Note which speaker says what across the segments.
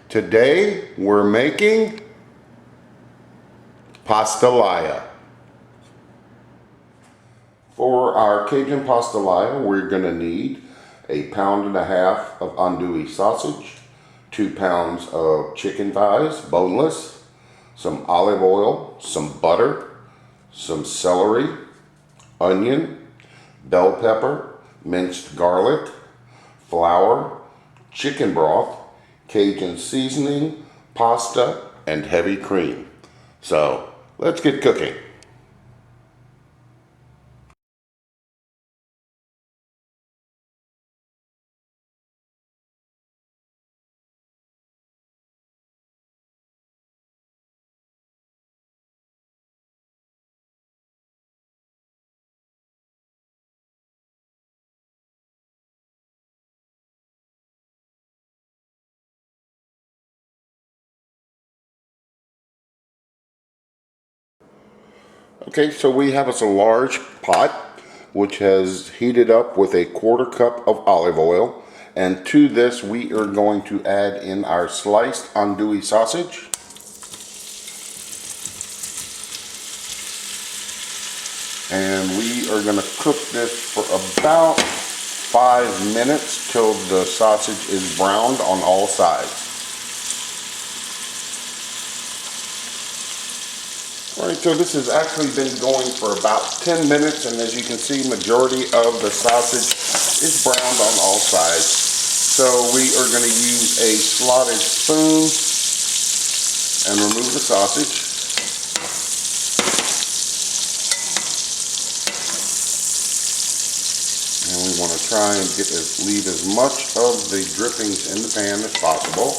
Speaker 1: Today we're making pastalaya. For our Cajun pastalaya, we're going to need a 1.5 pounds of andouille sausage, 2 pounds of chicken thighs, boneless, some olive oil, some butter, some celery, onion, bell pepper, minced garlic, flour, chicken broth, Cajun seasoning, pasta, and heavy cream. So let's get cooking. Okay, so we have us a large pot which has heated up with a 1/4 cup of olive oil, and to this we are going to add in our sliced andouille sausage. And we are going to cook this for about 5 minutes till the sausage is browned on all sides. Alright, so this has actually been going for about 10 minutes, and as you can see, majority of the sausage is browned on all sides. So we are going to use a slotted spoon and remove the sausage. And we want to try and leave as much of the drippings in the pan as possible.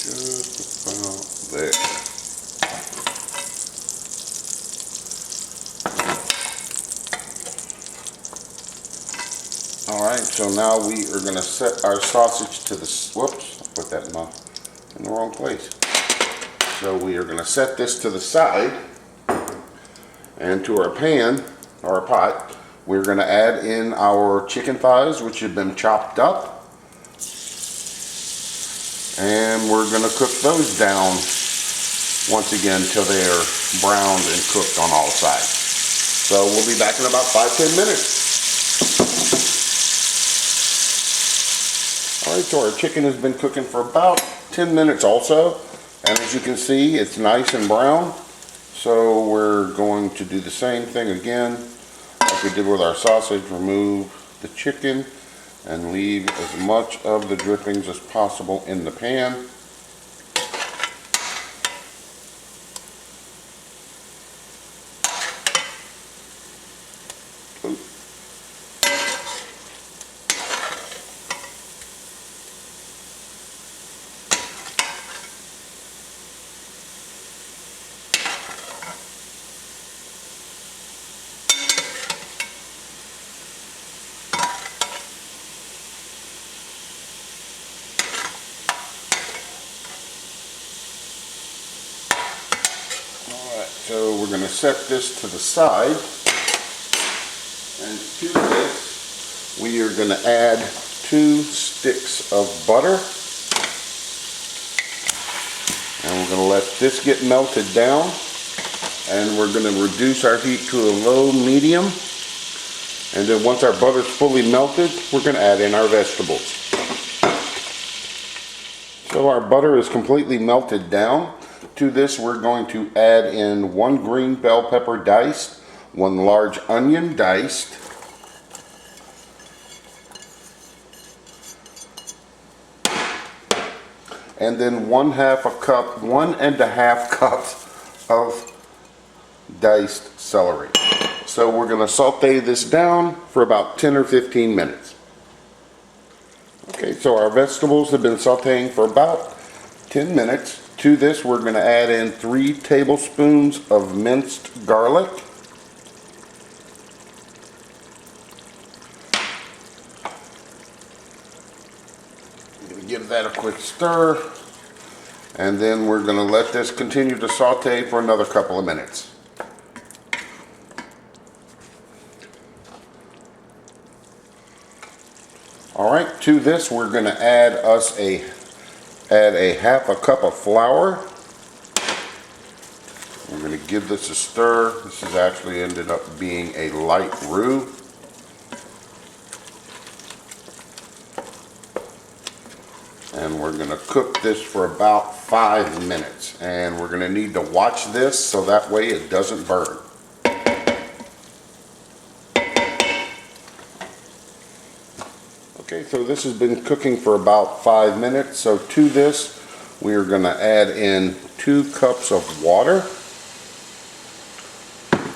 Speaker 1: Just about there. Alright, so now we are going to set our sausage to the, whoops, I put that in the wrong place. So we are going to set this to the side, and to our pan, or our pot, we're going to add in our chicken thighs, which have been chopped up. And we're going to cook those down once again till they're browned and cooked on all sides. So we'll be back in about 5-10 minutes. Alright, so our chicken has been cooking for about 10 minutes also. And as you can see, it's nice and brown. So we're going to do the same thing again like we did with our sausage. Remove the chicken and leave as much of the drippings as possible in the pan. So we're going to set this to the side, and to this we are going to add 2 sticks of butter, and we're going to let this get melted down, and we're going to reduce our heat to a low medium, and then once our butter is fully melted, we're going to add in our vegetables. So our butter is completely melted down. To this we're going to add in 1 green bell pepper diced, 1 large onion diced, and then 1.5 cups of diced celery. So we're going to saute this down for about 10 or 15 minutes. Okay, so our vegetables have been sauteing for about 10 minutes. To this, we're going to add in 3 tablespoons of minced garlic. I'm going to give that a quick stir. And then we're going to let this continue to saute for another couple of minutes. Alright, to this we're going to add a half a cup of flour. We're going to give this a stir. This has actually ended up being a light roux. And we're going to cook this for about 5 minutes. And we're going to need to watch this so that way it doesn't burn. Okay, so this has been cooking for about 5 minutes. So to this, we are going to add in 2 cups of water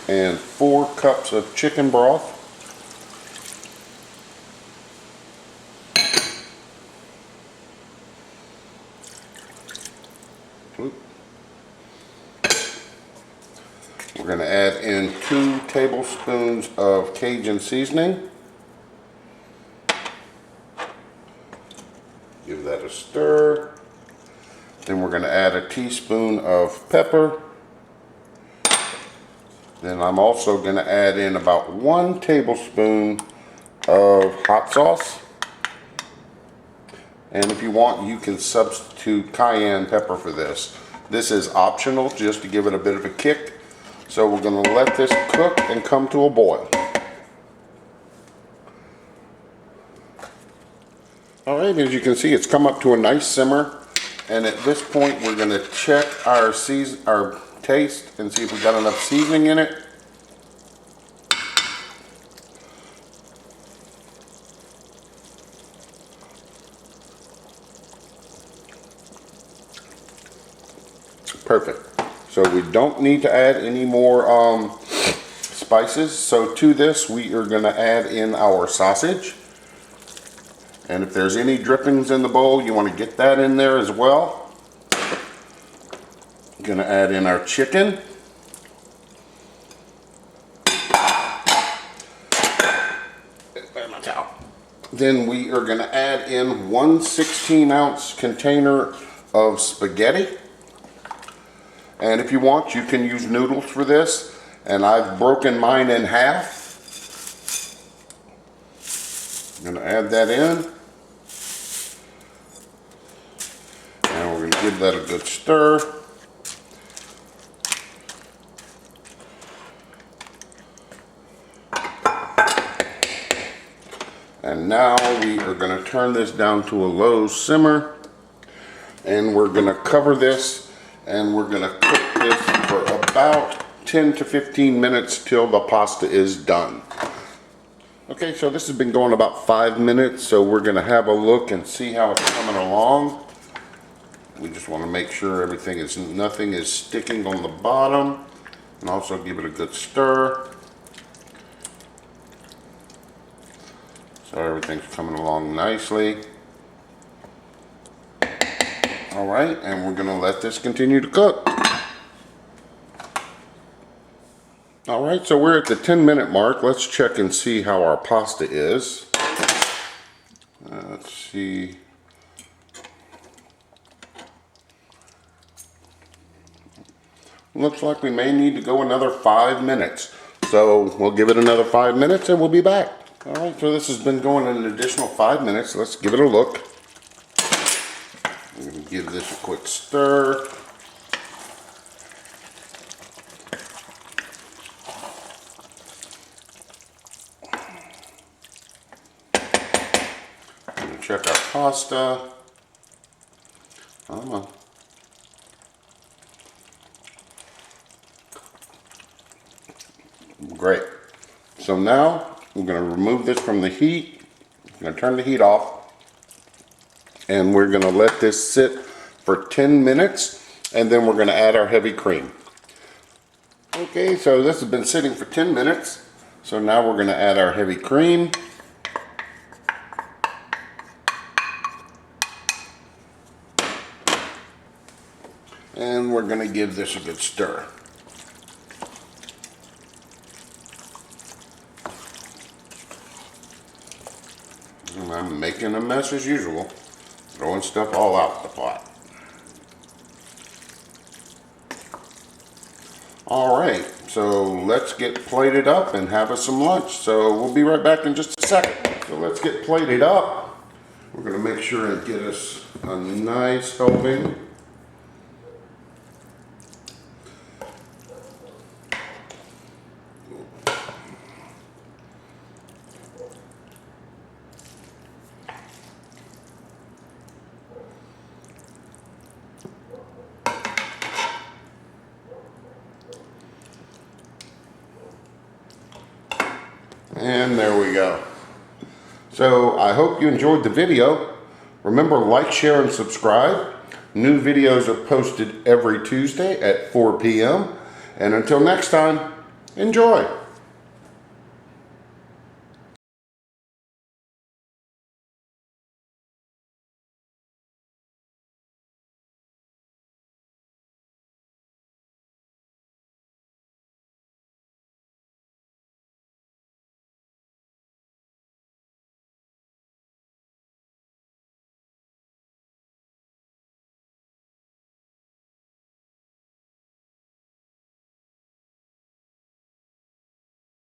Speaker 1: and 4 cups of chicken broth. We're going to add in 2 tablespoons of Cajun seasoning. Give that a stir. Then we're going to add a teaspoon of pepper. Then I'm also going to add in about 1 tablespoon of hot sauce. And if you want, you can substitute cayenne pepper for this. This is optional, just to give it a bit of a kick. So we're going to let this cook and come to a boil. Alright, as you can see, it's come up to a nice simmer. And at this point, we're going to check our taste and see if we got enough seasoning in it. Perfect. So we don't need to add any more spices. So to this, we are going to add in our sausage. And if there's any drippings in the bowl, you want to get that in there as well. I'm going to add in our chicken. Then we are going to add in 1 16-ounce container of spaghetti. And if you want, you can use noodles for this. And I've broken mine in half. I'm going to add that in. And we're going to give that a good stir. And now we are going to turn this down to a low simmer. And we're going to cover this. And we're going to cook this for about 10 to 15 minutes till the pasta is done. Okay, so this has been going about 5 minutes, so we're going to have a look and see how it's coming along. We just want to make sure nothing is sticking on the bottom, and also give it a good stir. So everything's coming along nicely. Alright, and we're going to let this continue to cook. Alright, so we're at the 10-minute mark. Let's check and see how our pasta is. Let's see. Looks like we may need to go another 5 minutes. So we'll give it another 5 minutes and we'll be back. Alright, so this has been going an additional 5 minutes. Let's give it a look. I'm going to give this a quick stir. I'm going to check our pasta. Great. So now we're going to remove this from the heat. I'm going to turn the heat off. And we're going to let this sit for 10 minutes. And then we're going to add our heavy cream. Okay, so this has been sitting for 10 minutes. So now we're going to add our heavy cream. we're going to give this a good stir. And I'm making a mess as usual, throwing stuff all out the pot. All right, so let's get plated up and have us some lunch. So we'll be right back in just a second. So let's get plated up. We're going to make sure and get us a nice helping. And there we go. So I hope you enjoyed the video. Remember, like, share, and subscribe. New videos are posted every Tuesday at 4 p.m. And until next time, enjoy.